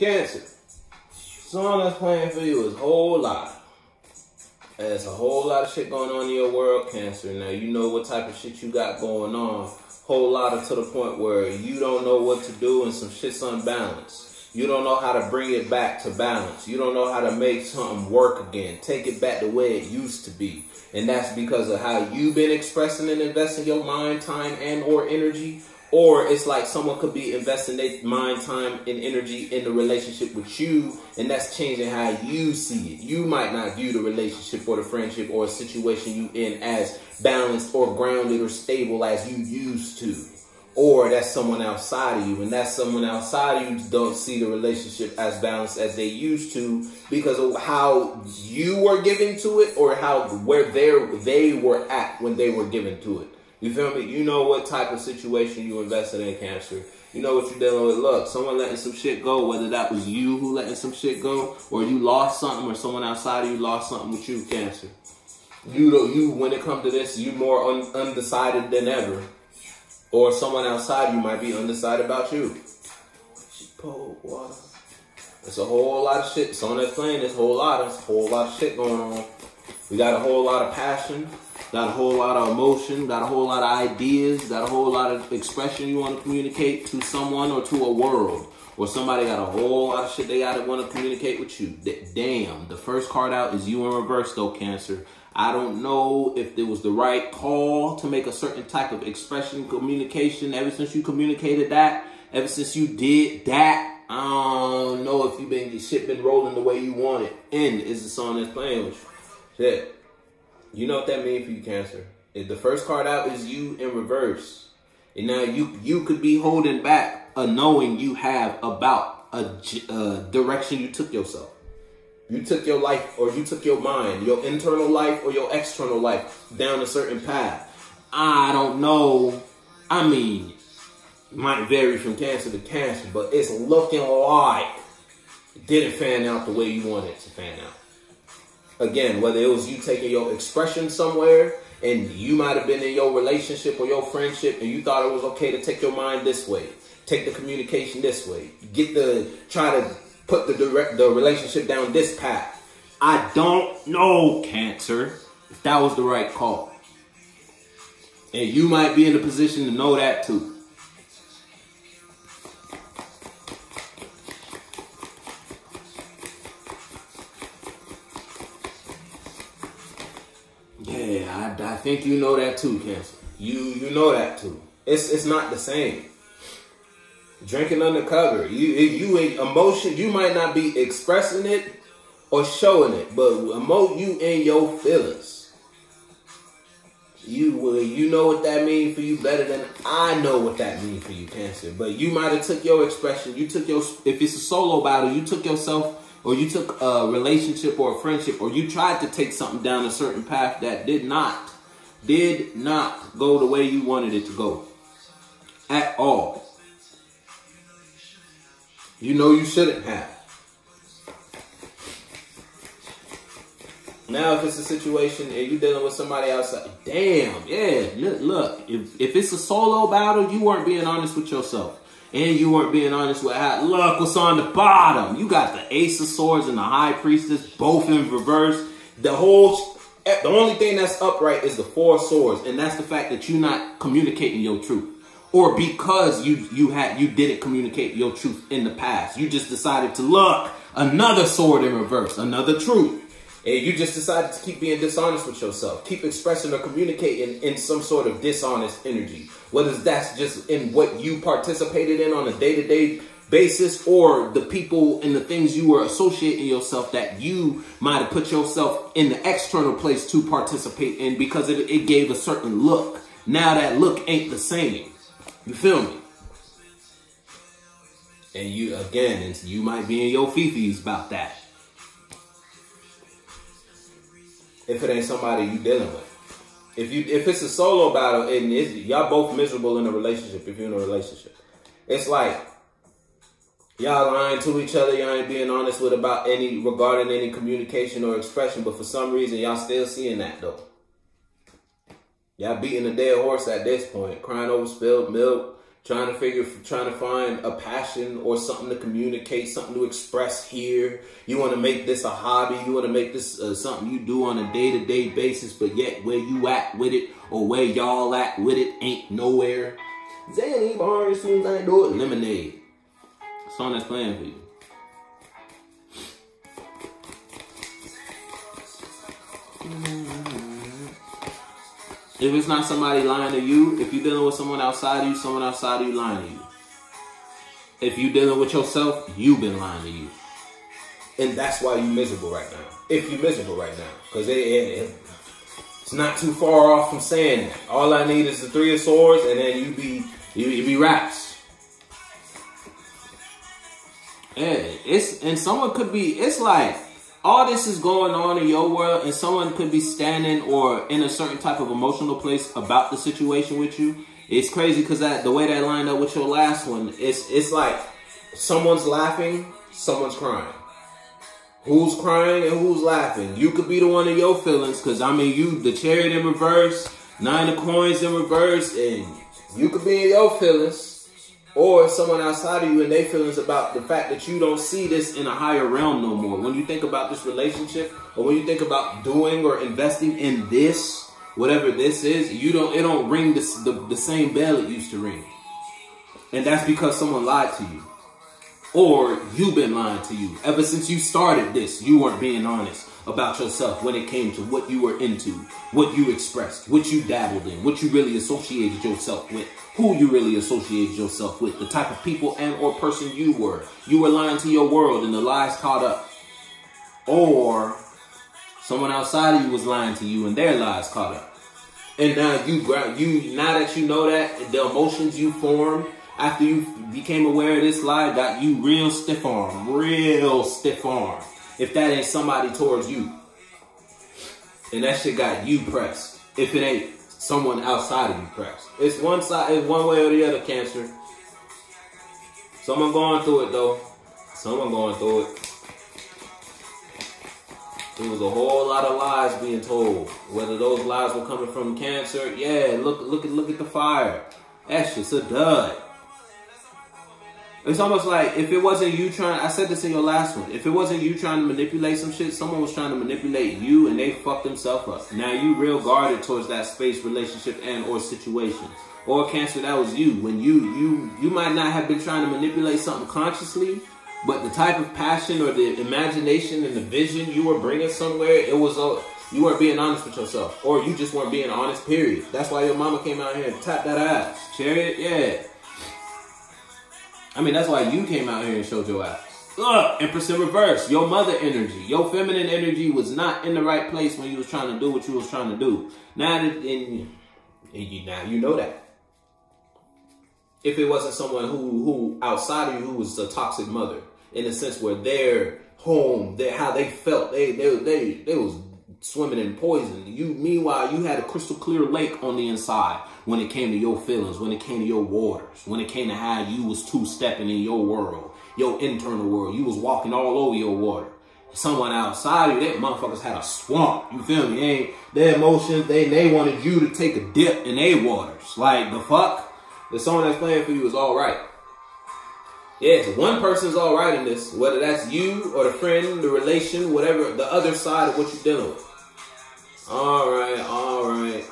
Cancer. Song that's playing for you is a whole lot. There's a whole lot of shit going on in your world, Cancer. Now, you know what type of shit you got going on. Whole lot of to the point where you don't know what to do and some shit's unbalanced. You don't know how to bring it back to balance. You don't know how to make something work again. Take it back the way it used to be. And that's because of how you've been expressing and investing your mind, time, and or energy. Or it's like someone could be investing their mind, time, and energy in the relationship with you, and that's changing how you see it. You might not view the relationship or the friendship or a situation you in as balanced or grounded or stable as you used to. Or that's someone outside of you, and that someone outside of you don't see the relationship as balanced as they used to because of how you were giving to it or where they were at when they were given to it. You feel me? You know what type of situation you invested in, Cancer. You know what you're dealing with. Look, someone letting some shit go, whether that was you who letting some shit go, or you lost something, or someone outside of you lost something with you, Cancer. You when it comes to this, you more undecided than ever. Or someone outside you might be undecided about you. Cold water. It's a whole lot of shit. Someone that's playing this whole lot of shit going on. We got a whole lot of passion. Got a whole lot of emotion, got a whole lot of ideas, got a whole lot of expression you want to communicate to someone or to a world. Or somebody got a whole lot of shit they got to want to communicate with you. Damn, the first card out is you in reverse though, Cancer. I don't know if it was the right call to make a certain type of expression, communication. Ever since you communicated that, ever since you did that, I don't know if shit been rolling the way you want it. And is the song that's playing with you. Shit. You know what that means for you, Cancer. If the first card out is you in reverse. And now you could be holding back a knowing you have about a direction you took yourself. You took your life or you took your mind, your internal life or your external life down a certain path. I don't know. I mean, it might vary from Cancer to Cancer, but it's looking like it didn't fan out the way you wanted it to fan out. Again, whether it was you taking your expression somewhere and you might have been in your relationship or your friendship and you thought it was okay to take your mind this way, take the communication this way, try to put the relationship down this path. I don't know, Cancer, if that was the right call. And you might be in a position to know that too. Yeah, I think you know that too, Cancer. You know that too. It's not the same. Drinking undercover. You emotion. You might not be expressing it or showing it, but you in your feelings. You know what that means for you better than I know what that means for you, Cancer. But you might have took your expression. If it's a solo battle, you took yourself. Or you took a relationship or a friendship, or you tried to take something down a certain path that did not go the way you wanted it to go at all. You know you shouldn't have. Now, if it's a situation and you're dealing with somebody outside, damn, yeah, look, if it's a solo battle, you weren't being honest with yourself. And you weren't being honest with how, look what's on the bottom. You got the Ace of Swords and the High Priestess, both in reverse. The only thing that's upright is the Four of Swords. And that's the fact that you're not communicating your truth. Or because you didn't communicate your truth in the past. You just decided to look, another sword in reverse, another truth. And you just decided to keep being dishonest with yourself. Keep expressing or communicating in some sort of dishonest energy. Whether that's just in what you participated in on a day-to-day basis or the people and the things you were associating yourself that you might have put yourself in the external place to participate in because it gave a certain look. Now that look ain't the same. You feel me? And you might be in your fifis about that. If it ain't somebody you dealing with. If it's a solo battle and y'all both miserable in a relationship, if you're in a relationship, it's like y'all lying to each other, y'all ain't being honest regarding any communication or expression, but for some reason y'all still seeing that though. Y'all beating a dead horse at this point, crying over spilled milk, trying to find a passion or something to communicate, something to express here. You want to make this a hobby. You want to make this something you do on a day-to-day basis, but yet where you at with it or where y'all at with it ain't nowhere. Zany bar as soon as I do it, lemonade. Song that's playing for you. If it's not somebody lying to you, if you're dealing with someone outside of you, someone outside of you lying to you. If you're dealing with yourself, you've been lying to you. And that's why you're miserable right now. If you're miserable right now. Because it's not too far off from saying that. All I need is the 3 of Swords, and then you be raps. And someone could be, it's like, all this is going on in your world, and someone could be standing or in a certain type of emotional place about the situation with you. It's crazy because the way that lined up with your last one, it's like someone's laughing, someone's crying. Who's crying and who's laughing? You could be the one in your feelings because, I mean, you, the Chariot in reverse, 9 of Coins in reverse, and you could be in your feelings. Or someone outside of you and their feelings about the fact that you don't see this in a higher realm no more. When you think about this relationship, or when you think about doing or investing in this, whatever this is, it don't ring the same bell it used to ring. And that's because someone lied to you. Or you've been lying to you. Ever since you started this, you weren't being honest about yourself when it came to what you were into, what you expressed, what you dabbled in, what you really associated yourself with, who you really associated yourself with, the type of people and or person you were. You were lying to your world and the lies caught up. Or someone outside of you was lying to you and their lies caught up. And now now that you know that, the emotions you formed after you became aware of this lie got you real stiff arm. If that ain't somebody towards you. And that shit got you pressed. If it ain't someone outside of you pressed. It's one side, it's one way or the other, Cancer. Someone going through it though. Someone going through it. There was a whole lot of lies being told. Whether those lies were coming from Cancer, yeah, look at the fire. That shit's a dud. It's almost like if it wasn't you trying, I said this in your last one, if it wasn't you trying to manipulate some shit, someone was trying to manipulate you and they fucked themselves up. Now you real guarded towards that space, relationship, and or situation. Or Cancer, that was you. When you might not have been trying to manipulate something consciously, but the type of passion or the imagination and the vision you were bringing somewhere, it was you weren't being honest with yourself. Or you just weren't being honest, period. That's why your mama came out here and tapped that ass. Chariot, yeah. I mean, that's why you came out here and showed your ass. Ugh, Empress in reverse. Your mother energy, your feminine energy was not in the right place when you was trying to do what you was trying to do. Now you know that. If it wasn't someone who outside of you who was a toxic mother, in the sense where their home, how they felt, they was swimming in poison. Meanwhile, you had a crystal clear lake on the inside when it came to your feelings, when it came to your waters, when it came to how you was two-stepping in your world, your internal world. You was walking all over your water. Someone outside of you, that motherfuckers had a swamp. You feel me? Their emotions, they wanted you to take a dip in their waters. Like, the fuck? The song that's playing for you is all right. Yeah, so one person's all right in this, whether that's you or the friend, the relation, whatever, the other side of what you're dealing with. All right, all right.